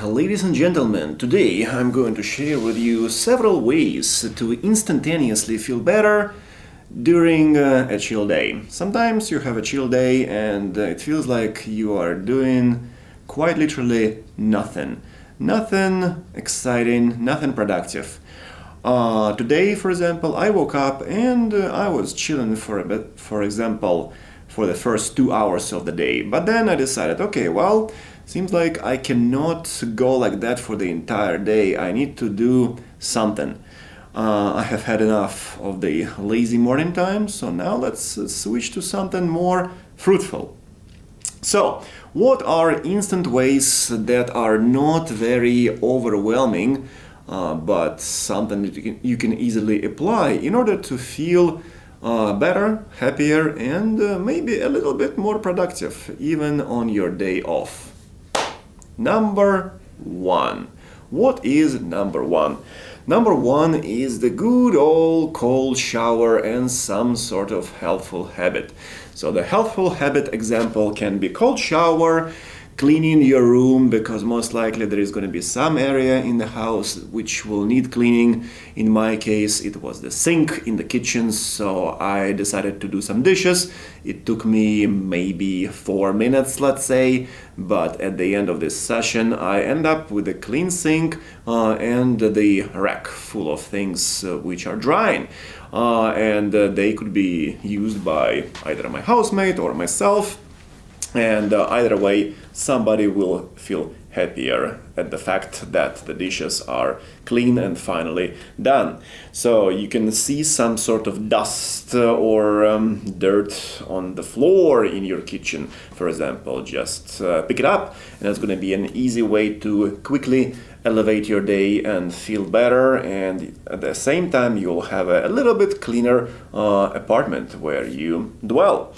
ladies and gentlemen. Today I'm going to share with you several ways to instantaneously feel better during a chill day. Sometimes you have a chill day and it feels like you are doing quite literally nothing. Nothing exciting, nothing productive. Today, for example, I woke up and I was chilling for a bit, for example, for the first 2 hours of the day. But then I decided, okay, well, seems like I cannot go like that for the entire day. I need to do something. I have had enough of the lazy morning time, so now let's switch to something more fruitful. So, what are instant ways that are not very overwhelming, but something that you can easily apply in order to feel better, happier, and maybe a little bit more productive, even on your day off? Number one. What is number one? Number one is the good old cold shower and some sort of healthful habit. So the healthful habit example can be cold shower, cleaning your room, because most likely there is going to be some area in the house which will need cleaning. In my case, it was the sink in the kitchen, so I decided to do some dishes. It took me maybe 4 minutes, let's say, but at the end of this session I end up with a clean sink and the rack full of things which are drying. And they could be used by either my housemate or myself. And either way, somebody will feel happier at the fact that the dishes are clean and finally done. So you can see some sort of dust or dirt on the floor in your kitchen, for example. Just pick it up, and it's going to be an easy way to quickly elevate your day and feel better. And at the same time, you'll have a little bit cleaner apartment where you dwell.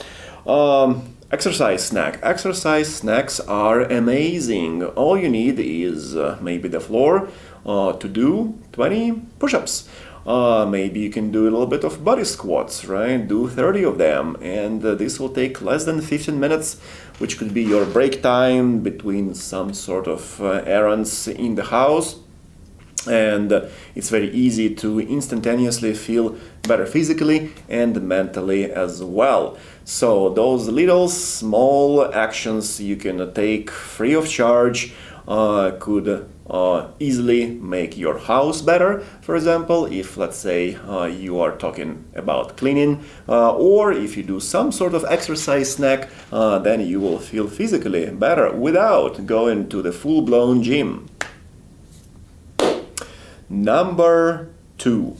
Exercise snack. Exercise snacks are amazing. All you need is maybe the floor to do 20 push-ups. Maybe you can do a little bit of body squats, right? Do 30 of them, and this will take less than 15 minutes, which could be your break time between some sort of errands in the house. And it's very easy to instantaneously feel better physically and mentally as well. So those little small actions you can take free of charge could easily make your house better. For example, if let's say you are talking about cleaning, or if you do some sort of exercise snack, then you will feel physically better without going to the full-blown gym. Number two,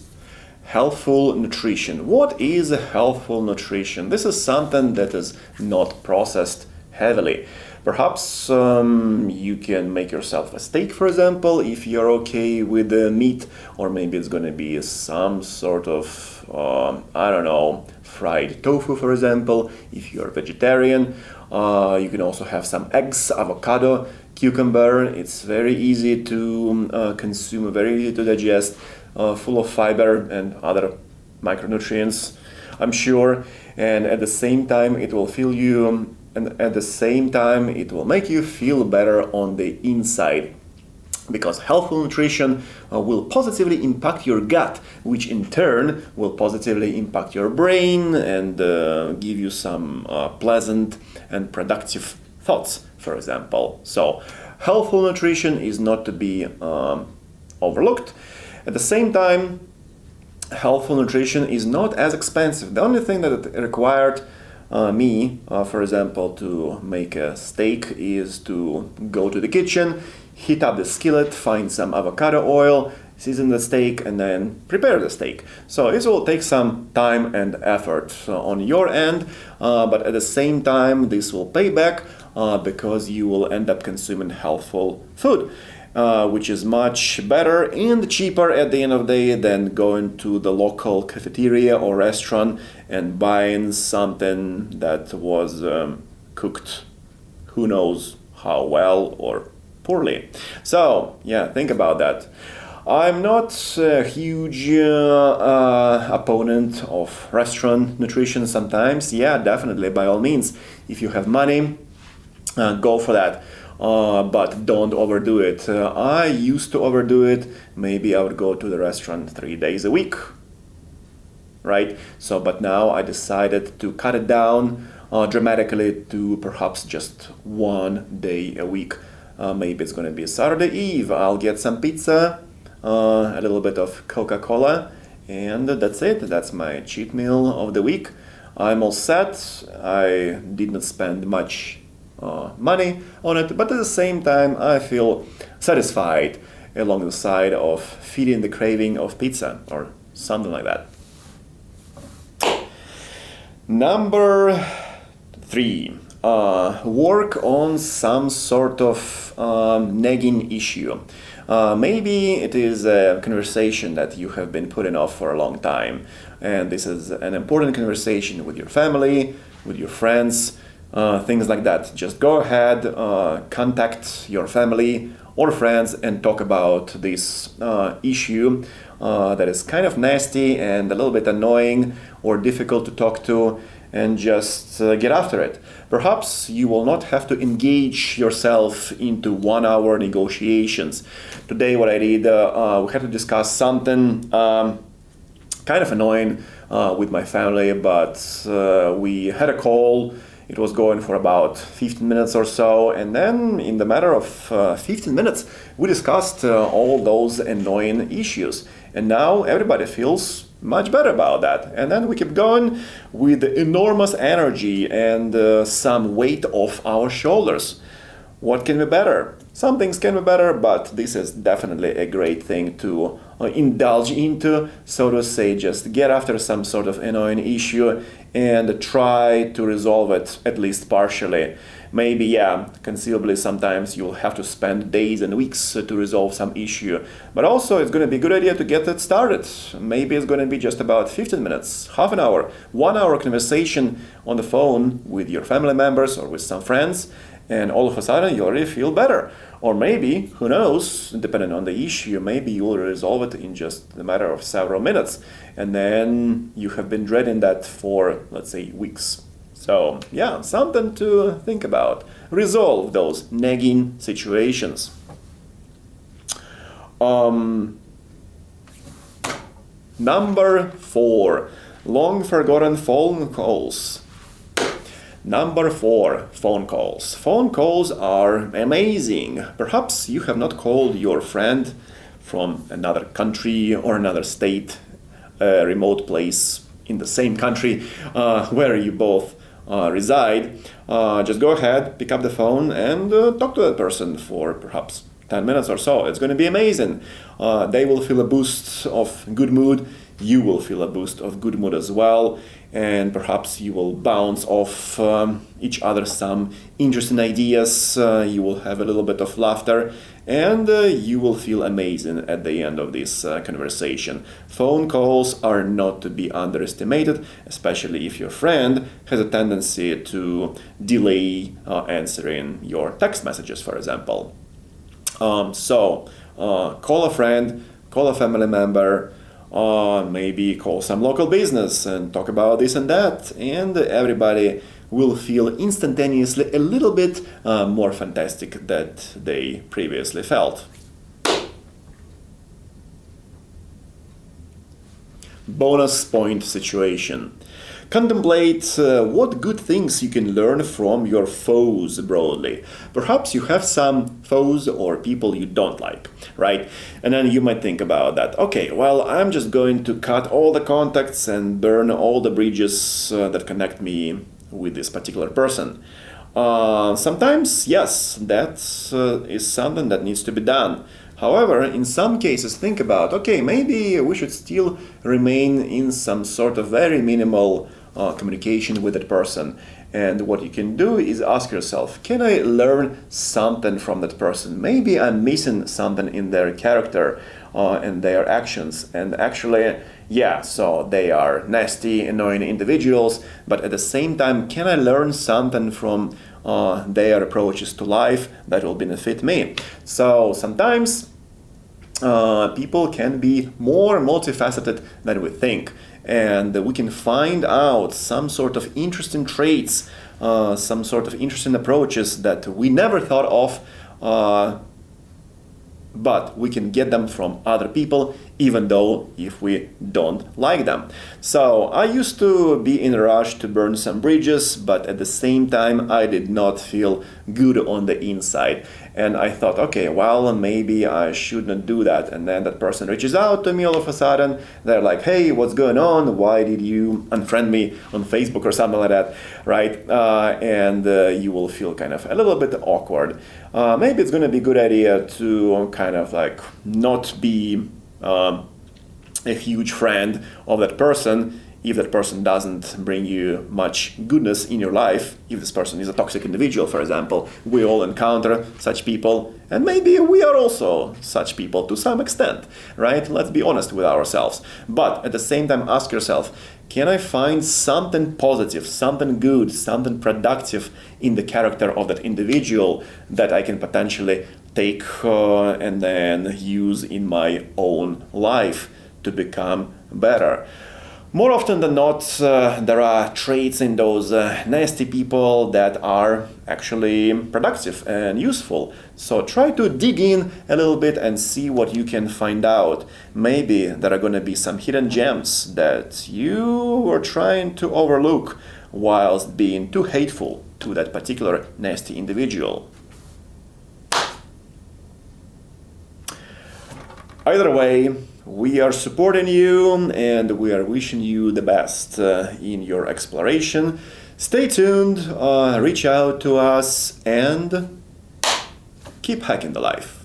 healthful nutrition. What is healthful nutrition? This is something that is not processed heavily. Perhaps you can make yourself a steak, for example, if you're okay with the meat, or maybe it's going to be some sort of, fried tofu, for example, if you're vegetarian. You can also have some eggs, avocado, cucumber. It's very easy to consume, very easy to digest, full of fiber and other micronutrients, I'm sure. And at the same time, it will fill you, and at the same time, it will make you feel better on the inside. Because healthful nutrition will positively impact your gut, which in turn will positively impact your brain and give you some pleasant and productive thoughts, for example. So, healthful nutrition is not to be overlooked. At the same time, healthful nutrition is not as expensive. The only thing that it required me, for example, to make a steak is to go to the kitchen, heat up the skillet, find some avocado oil, season the steak, and then prepare the steak. So this will take some time and effort on your end, but at the same time, this will pay back because you will end up consuming healthful food, which is much better and cheaper at the end of the day than going to the local cafeteria or restaurant and buying something that was cooked who knows how well or poorly. So, yeah, think about that. I'm not a huge opponent of restaurant nutrition sometimes. Yeah, definitely, by all means. If you have money, go for that. but don't overdo it. I used to overdo it. Maybe I would go to the restaurant 3 days a week, right? So, but now I decided to cut it down dramatically to perhaps just 1 day a week. Maybe it's going to be Saturday Eve. I'll get some pizza, a little bit of Coca-Cola, and that's it. That's my cheat meal of the week. I'm all set. I did not spend much money on it, but at the same time I feel satisfied along the side of feeding the craving of pizza or something like that. Number 3, work on some sort of nagging issue. Maybe it is a conversation that you have been putting off for a long time, and this is an important conversation with your family, with your friends, things like that. Just go ahead, contact your family or friends and talk about this issue that is kind of nasty and a little bit annoying or difficult to talk to, and just get after it. Perhaps you will not have to engage yourself into 1-hour negotiations. Today what I did, we had to discuss something kind of annoying with my family, but we had a call. It was going for about 15 minutes or so, and then in the matter of 15 minutes we discussed all those annoying issues, and now everybody feels much better about that. And then we keep going with enormous energy and some weight off our shoulders. What can be better? Some things can be better, but this is definitely a great thing to indulge into, so to say. Just get after some sort of annoying issue and try to resolve it at least partially. Maybe, yeah, conceivably sometimes you'll have to spend days and weeks to resolve some issue, but also it's going to be a good idea to get it started. Maybe it's going to be just about 15 minutes, half an hour, 1 hour conversation on the phone with your family members or with some friends, and all of a sudden you already feel better. Or maybe, who knows, depending on the issue, maybe you will resolve it in just a matter of several minutes, and then you have been dreading that for, let's say, weeks. So, yeah, something to think about. Resolve those nagging situations. Number 4, long forgotten phone calls. Number 4, phone calls. Phone calls are amazing. Perhaps you have not called your friend from another country or another state, a remote place in the same country where you both reside. Just go ahead, pick up the phone and talk to that person for perhaps 10 minutes or so. It's going to be amazing. They will feel a boost of good mood. You will feel a boost of good mood as well, and perhaps you will bounce off each other some interesting ideas. You will have a little bit of laughter, and you will feel amazing at the end of this conversation. Phone calls are not to be underestimated, especially if your friend has a tendency to delay answering your text messages, for example. So call a friend, call a family member, maybe call some local business and talk about this and that, and everybody will feel instantaneously a little bit more fantastic than they previously felt. Bonus point situation. Contemplate what good things you can learn from your foes broadly. Perhaps you have some foes or people you don't like, right? And then you might think about that. Okay, well, I'm just going to cut all the contacts and burn all the bridges that connect me with this particular person. Sometimes, yes, that is something that needs to be done. However, in some cases, think about, okay, maybe we should still remain in some sort of very minimal communication with that person. And what you can do is ask yourself, can I learn something from that person? Maybe I'm missing something in their character and their actions. And actually, yeah, so they are nasty, annoying individuals, but at the same time, can I learn something from their approaches to life that will benefit me? So sometimes people can be more multifaceted than we think, and we can find out some sort of interesting traits, some sort of interesting approaches that we never thought of, but we can get them from other people, even though if we don't like them. So I used to be in a rush to burn some bridges, but at the same time I did not feel good on the inside. And I thought, okay, well, maybe I shouldn't do that. And then that person reaches out to me all of a sudden. They're like, hey, what's going on? Why did you unfriend me on Facebook or something like that, right? And you will feel kind of a little bit awkward. Maybe it's going to be a good idea to kind of like not be a huge friend of that person if that person doesn't bring you much goodness in your life. If this person is a toxic individual, for example, we all encounter such people, and maybe we are also such people to some extent, right? Let's be honest with ourselves. But at the same time, ask yourself, can I find something positive, something good, something productive in the character of that individual that I can potentially take and then use in my own life to become better? More often than not, there are traits in those nasty people that are actually productive and useful. So try to dig in a little bit and see what you can find out. Maybe there are going to be some hidden gems that you were trying to overlook whilst being too hateful to that particular nasty individual. Either way, we are supporting you and we are wishing you the best in your exploration. Stay tuned, reach out to us, and keep hacking the life.